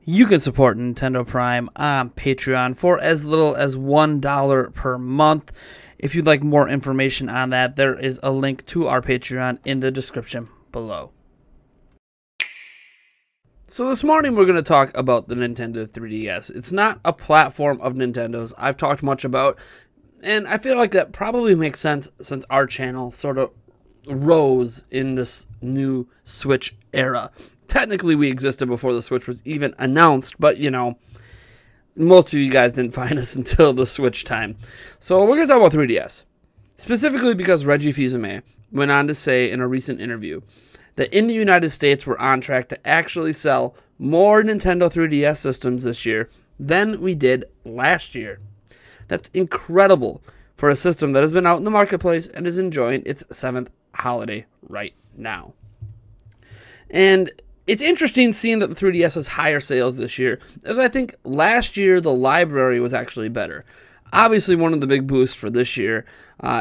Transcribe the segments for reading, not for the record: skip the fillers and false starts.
You can support Nintendo Prime on Patreon for as little as $1 per month. If you'd like more information on that, there is a link to our Patreon in the description below. So this morning we're going to talk about the Nintendo 3DS. It's not a platform of Nintendo's I've talked much about, and I feel like that probably makes sense since our channel sort of rose in this new Switch era. Technically, we existed before the Switch was even announced, but, you know, most of you guys didn't find us until the Switch time. So we're going to talk about 3DS, specifically because Reggie Fils-Aimé went on to say in a recent interview that in the United States, we're on track to actually sell more Nintendo 3DS systems this year than we did last year. That's incredible for a system that has been out in the marketplace and is enjoying its 7th holiday right now. And it's interesting seeing that the 3DS has higher sales this year, as I think last year the library was actually better. Obviously, one of the big boosts for this year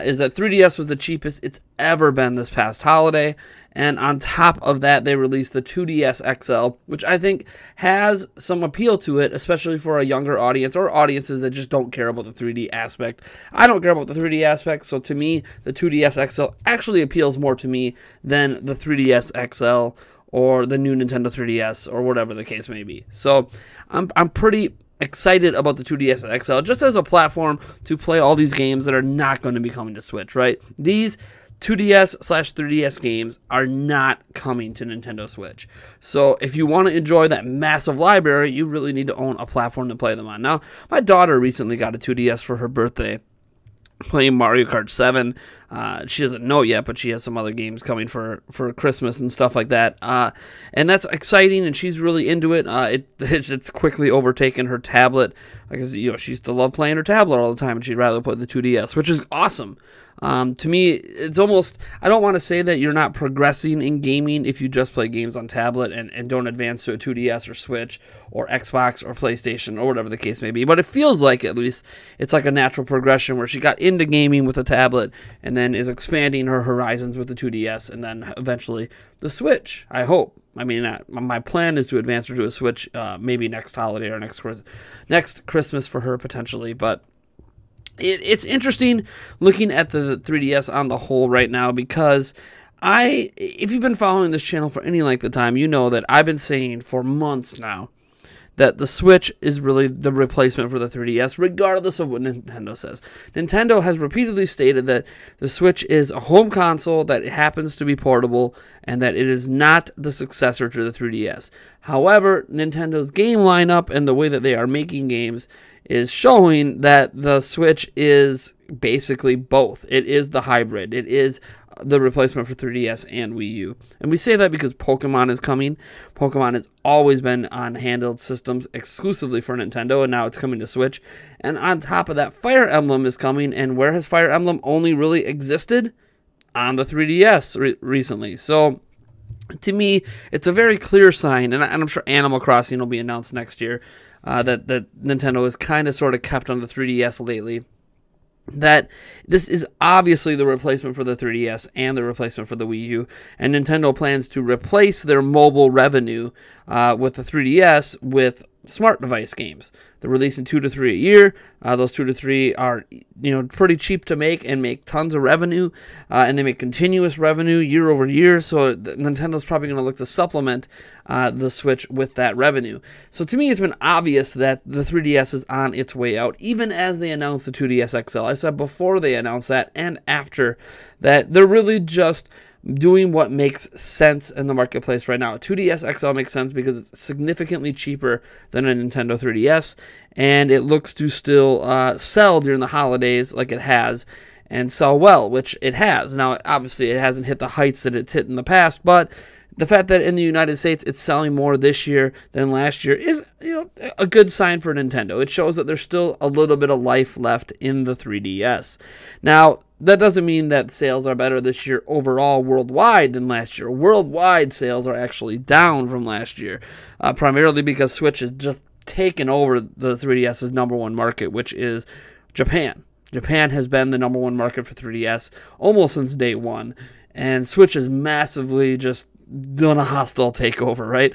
is that 3DS was the cheapest it's ever been this past holiday, and on top of that, they released the 2DS XL, which I think has some appeal to it, especially for a younger audience or audiences that just don't care about the 3D aspect. I don't care about the 3D aspect, so to me, the 2DS XL actually appeals more to me than the 3DS XL or the new Nintendo 3DS, or whatever the case may be. So I'm pretty excited about the 2DS XL, just as a platform to play all these games that are not going to be coming to Switch, right? These 2DS/3DS games are not coming to Nintendo Switch. So if you want to enjoy that massive library, you really need to own a platform to play them on. Now, my daughter recently got a 2DS for her birthday, playing Mario Kart 7. She doesn't know yet, but she has some other games coming for Christmas and stuff like that. And that's exciting, and she's really into it. It's quickly overtaken her tablet. Because she used to love playing her tablet all the time, and she'd rather play the 2DS, which is awesome. To me, it's almost, I don't want to say that you're not progressing in gaming if you just play games on tablet and don't advance to a 2DS or Switch or Xbox or PlayStation or whatever the case may be. But it feels like, at least, it's like a natural progression where she got into gaming with a tablet and then is expanding her horizons with the 2DS and then eventually the Switch, I hope. I mean, my plan is to advance her to a Switch maybe next holiday or next Christmas for her potentially, but it's interesting looking at the 3DS on the whole right now, because if you've been following this channel for any length of time, you know that I've been saying for months now that the Switch is really the replacement for the 3DS, regardless of what Nintendo says. Nintendo has repeatedly stated that the Switch is a home console that happens to be portable, and that it is not the successor to the 3DS. However, Nintendo's game lineup and the way that they are making games is showing that the Switch is basically both. It is the hybrid. It is the replacement for 3DS and Wii U. And we say that because Pokemon is coming. Pokemon has always been on handheld systems exclusively for Nintendo, and now it's coming to Switch. And on top of that, Fire Emblem is coming, and where has Fire Emblem only really existed? On the 3DS recently. So to me, it's a very clear sign, and I'm sure Animal Crossing will be announced next year, that Nintendo has kind of sort of kept on the 3DS lately, that this is obviously the replacement for the 3DS and the replacement for the Wii U, and Nintendo plans to replace their mobile revenue with the 3DS with smart device games. They're releasing 2 to 3 a year. Those 2 to 3 are, pretty cheap to make and make tons of revenue, and they make continuous revenue year over year. So Nintendo's probably going to look to supplement the Switch with that revenue. So to me, it's been obvious that the 3DS is on its way out, even as they announced the 2DS XL. I said before they announced that and after that, they're really just doing what makes sense in the marketplace right now. 2DS XL makes sense because it's significantly cheaper than a Nintendo 3DS, and it looks to still sell during the holidays like it has, and sell well, which it has. Now, obviously, it hasn't hit the heights that it's hit in the past, but the fact that in the United States it's selling more this year than last year is, a good sign for Nintendo. It shows that there's still a little bit of life left in the 3DS. Now, that doesn't mean that sales are better this year overall worldwide than last year. Worldwide sales are actually down from last year, primarily because Switch has just taken over the 3DS's number one market, which is Japan. Japan has been the number one market for 3DS almost since day one, and Switch has massively just done a hostile takeover, right?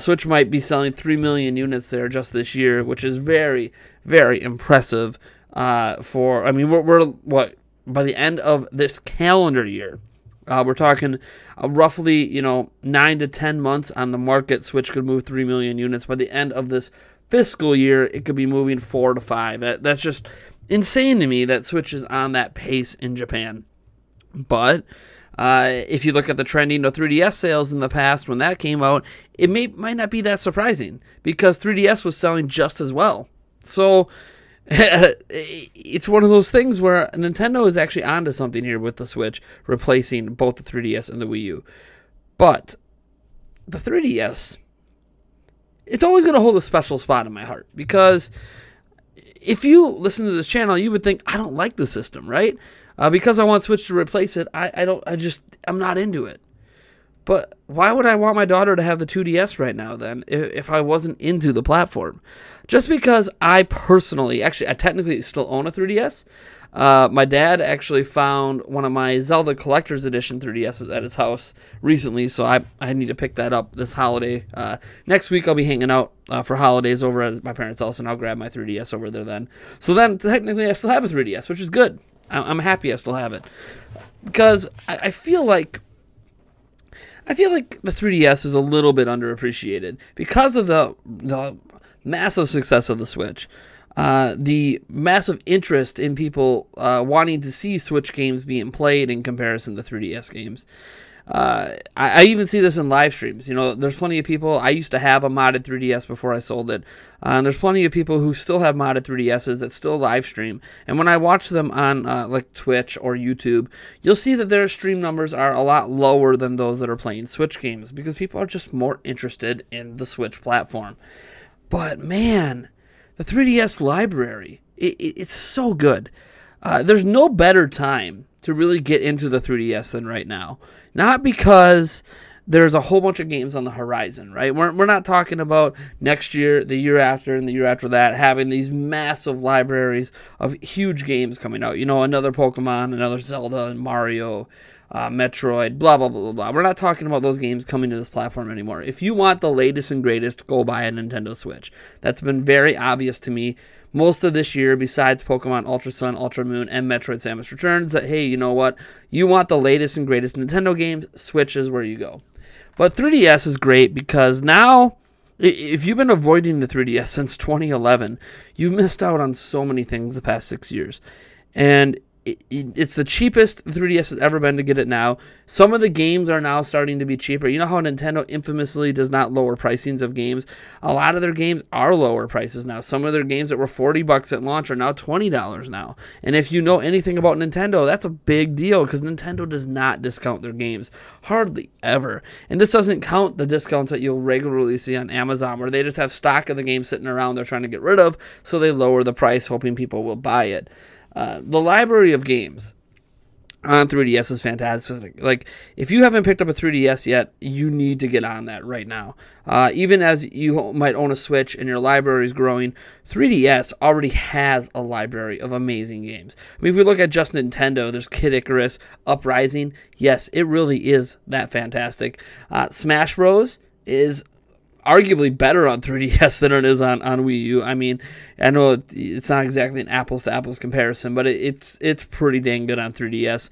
Switch might be selling 3 million units there just this year, which is very, very impressive. We're what, by the end of this calendar year, we're talking roughly 9 to 10 months on the market. Switch could move 3 million units. By the end of this fiscal year, it could be moving 4 to 5. That's just insane to me that Switch is on that pace in Japan. But if you look at the trending of 3DS sales in the past when that came out, it might not be that surprising because 3DS was selling just as well. So it's one of those things where Nintendo is actually onto something here with the Switch, replacing both the 3DS and the Wii U. But the 3DS, it's always going to hold a special spot in my heart because if you listen to this channel, you would think I don't like the system, right? Because I want Switch to replace it, I'm not into it. But why would I want my daughter to have the 2DS right now then if I wasn't into the platform? Just because I technically still own a 3DS. My dad actually found one of my Zelda Collector's Edition 3DSs at his house recently, so I need to pick that up this holiday. Next week I'll be hanging out for holidays over at my parents' house, and I'll grab my 3DS over there then. So then technically I still have a 3DS, which is good. I'm happy I still have it. Because I feel like the 3DS is a little bit underappreciated because of the massive success of the Switch. The massive interest in people wanting to see Switch games being played in comparison to 3DS games. I even see this in live streams. There's plenty of people. I used to have a modded 3DS before I sold it. And there's plenty of people who still have modded 3DSs that still live stream. And when I watch them on like Twitch or YouTube, you'll see that their stream numbers are a lot lower than those that are playing Switch games because people are just more interested in the Switch platform. But man, the 3DS library, it's so good. There's no better time to really get into the 3DS than right now. Not because there's a whole bunch of games on the horizon, right? We're not talking about next year, the year after, and the year after that, having these massive libraries of huge games coming out. Another Pokemon, another Zelda, and Mario, Metroid, blah, blah, blah, blah, blah. We're not talking about those games coming to this platform anymore. If you want the latest and greatest, go buy a Nintendo Switch. That's been very obvious to me most of this year, besides Pokemon Ultra Sun, Ultra Moon, and Metroid Samus Returns, that, hey, you know what? You want the latest and greatest Nintendo games, Switch is where you go. But 3DS is great because now, if you've been avoiding the 3DS since 2011, you've missed out on so many things the past 6 years. And it's the cheapest 3DS has ever been to get it now. Some of the games are now starting to be cheaper. You know how Nintendo infamously does not lower pricings of games? A lot of their games are lower prices now. Some of their games that were $40 at launch are now $20 now. And if you know anything about Nintendo, that's a big deal because Nintendo does not discount their games. Hardly ever. And this doesn't count the discounts that you'll regularly see on Amazon where they just have stock of the game sitting around they're trying to get rid of, so they lower the price hoping people will buy it. The library of games on 3DS is fantastic. Like, if you haven't picked up a 3DS yet, you need to get on that right now. Even as you might own a Switch and your library is growing, 3DS already has a library of amazing games. I mean, if we look at just Nintendo, there's Kid Icarus, Uprising. Yes, it really is that fantastic. Smash Bros. Is arguably better on 3DS than it is on Wii U. I mean, I know it's not exactly an apples-to-apples comparison, but it's pretty dang good on 3DS.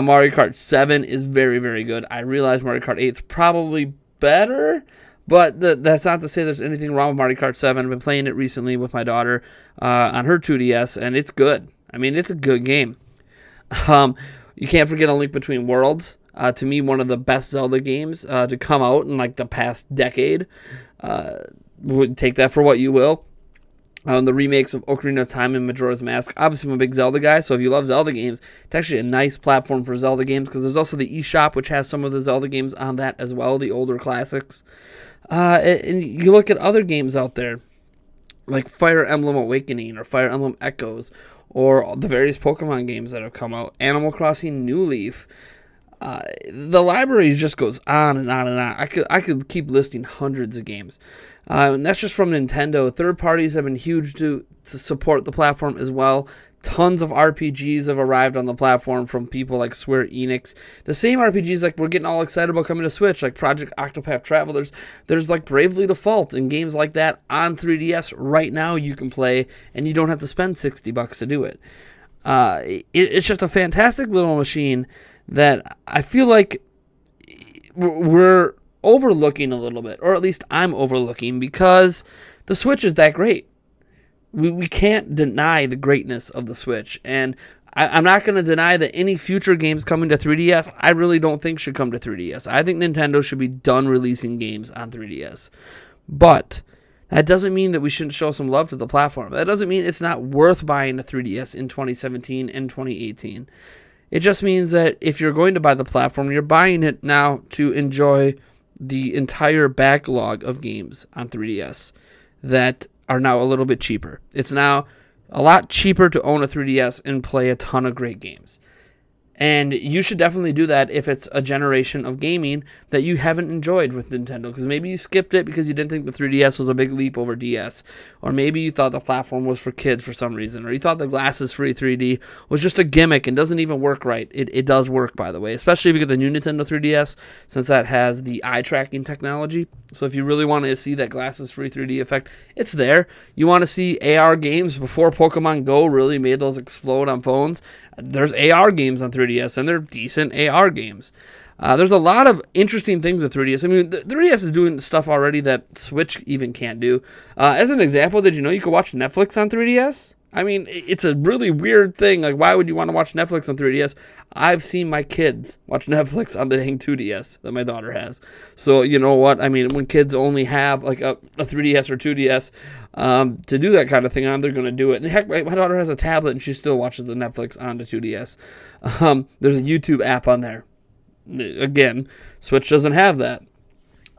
Mario Kart 7 is very, very good. I realize Mario Kart 8 is probably better, but that's not to say there's anything wrong with Mario Kart 7. I've been playing it recently with my daughter on her 2DS, and it's good. I mean, it's a good game. You can't forget A Link Between Worlds. To me, one of the best Zelda games to come out in like the past decade. Would take that for what you will. The remakes of Ocarina of Time and Majora's Mask. Obviously, I'm a big Zelda guy, so if you love Zelda games, it's actually a nice platform for Zelda games because there's also the eShop, which has some of the Zelda games on that as well, the older classics. And you look at other games out there, like Fire Emblem Awakening or Fire Emblem Echoes, or the various Pokemon games that have come out, Animal Crossing New Leaf. The library just goes on and on and on. I could keep listing hundreds of games. And that's just from Nintendo. Third parties have been huge to support the platform as well. Tons of RPGs have arrived on the platform from people like Square Enix. The same RPGs like we're getting all excited about coming to Switch, like Project Octopath Traveler. There's like Bravely Default and games like that on 3DS right now you can play, and you don't have to spend $60 to do it. It's just a fantastic little machine that I feel like we're overlooking a little bit, or at least I'm overlooking, because the Switch is that great. We can't deny the greatness of the Switch, and I'm not going to deny that any future games coming to 3DS, I really don't think should come to 3DS. I think Nintendo should be done releasing games on 3DS. But that doesn't mean that we shouldn't show some love to the platform. That doesn't mean it's not worth buying a 3DS in 2017 and 2018. It just means that if you're going to buy the platform, you're buying it now to enjoy the entire backlog of games on 3DS that are now a little bit cheaper. It's now a lot cheaper to own a 3DS and play a ton of great games. And you should definitely do that if it's a generation of gaming that you haven't enjoyed with Nintendo. Because maybe you skipped it because you didn't think the 3DS was a big leap over DS. Or maybe you thought the platform was for kids for some reason. Or you thought the glasses-free 3D was just a gimmick and doesn't even work right. It does work, by the way. Especially if you get the new Nintendo 3DS, since that has the eye tracking technology. So if you really want to see that glasses-free 3D effect, it's there. You want to see AR games before Pokemon Go really made those explode on phones? There's AR games on 3DS, and they're decent AR games. There's a lot of interesting things with 3DS. I mean, the 3DS is doing stuff already that Switch even can't do. As an example, did you know you could watch Netflix on 3DS? I mean, it's a really weird thing. Like, why would you want to watch Netflix on 3DS? I've seen my kids watch Netflix on the dang 2DS that my daughter has. So, you know what? I mean, when kids only have, like, a 3DS or 2DS to do that kind of thing on, they're going to do it. And heck, my daughter has a tablet, and she still watches the Netflix on the 2DS. There's a YouTube app on there. Again, Switch doesn't have that.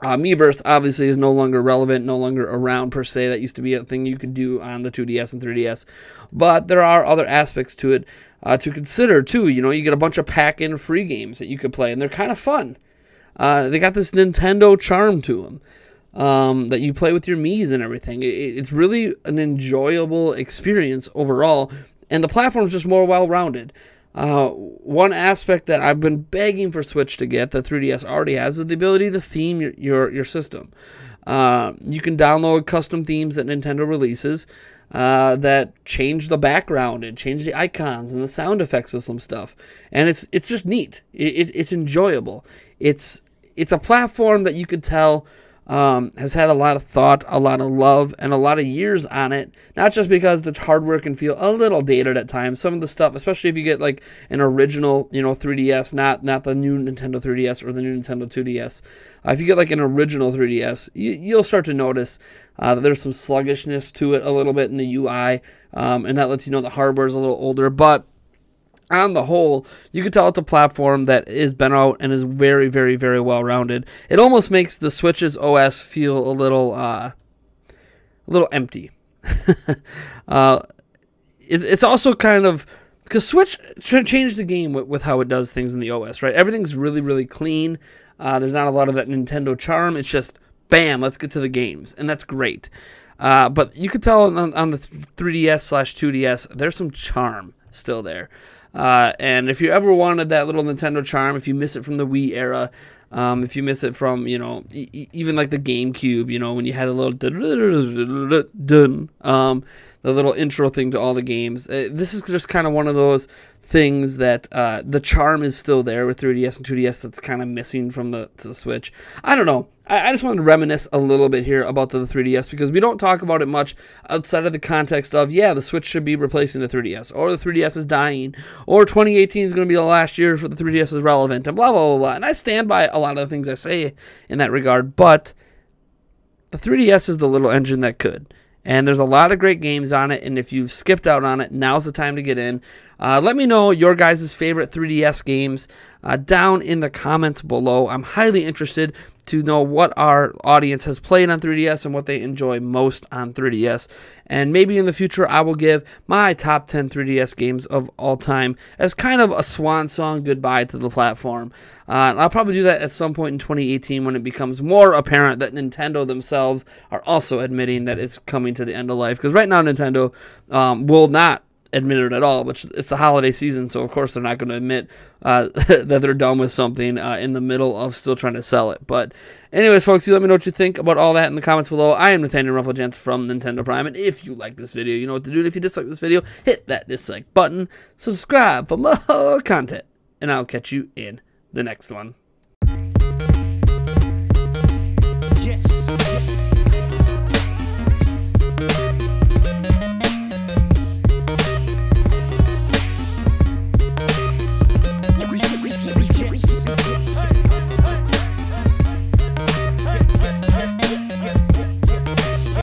Miiverse obviously is no longer relevant, no longer around per se. That used to be a thing you could do on the 2DS and 3DS. But there are other aspects to it to consider too. You know, you get a bunch of pack-in free games that you could play, and they're kind of fun. They got this Nintendo charm to them that you play with your Miis and everything. It's really an enjoyable experience overall, and the platform's just more well-rounded. One aspect that I've been begging for Switch to get that 3DS already has is the ability to theme your system. You can download custom themes that Nintendo releases that change the background and change the icons and the sound effects of some stuff. And it's just neat. It's enjoyable. It's a platform that you could tell has had a lot of thought, a lot of love, and a lot of years on it. Not just because the hardware can feel a little dated at times. Some of the stuff, especially if you get like an original, 3DS, not the new Nintendo 3DS or the new Nintendo 2DS. If you get like an original 3DS, you'll start to notice that there's some sluggishness to it a little bit in the UI, and that lets you know the hardware is a little older. But on the whole, you can tell it's a platform that has been out and is very, very, very well-rounded. It almost makes the Switch's OS feel a little empty. It's also kind of, because Switch changed the game with how it does things in the OS, right? Everything's really, really clean. There's not a lot of that Nintendo charm. It's just, bam, let's get to the games, and that's great. But you could tell on the 3DS/2DS, there's some charm still there. And if you ever wanted that little Nintendo charm, if you miss it from the Wii era, if you miss it from, even like the GameCube, when you had a little the little intro thing to all the games, this is just kind of one of those things that the charm is still there with 3DS and 2DS that's kind of missing from the Switch. I don't know. I just wanted to reminisce a little bit here about the 3DS because we don't talk about it much outside of the context of, the Switch should be replacing the 3DS, or the 3DS is dying, or 2018 is going to be the last year for the 3DS is relevant, and blah, blah, blah, blah. And I stand by a lot of the things I say in that regard, but the 3DS is the little engine that could. And there's a lot of great games on it, and if you've skipped out on it, now's the time to get in. Let me know your guys' favorite 3DS games down in the comments below. I'm highly interested to know what our audience has played on 3DS and what they enjoy most on 3DS. And maybe in the future I will give my top 10 3DS games of all time as kind of a swan song goodbye to the platform. And I'll probably do that at some point in 2018 when it becomes more apparent that Nintendo themselves are also admitting that it's coming to the end of life. Because right now Nintendo will not admit it at all, which it's the holiday season, so of course they're not going to admit that they're done with something in the middle of still trying to sell it. But anyways, folks, you let me know what you think about all that in the comments below. I am Nathaniel Rufflegents from Nintendo Prime, and if you like this video, you know what to do. And if you dislike this video, hit that dislike button, subscribe for more content, and I'll catch you in the next one.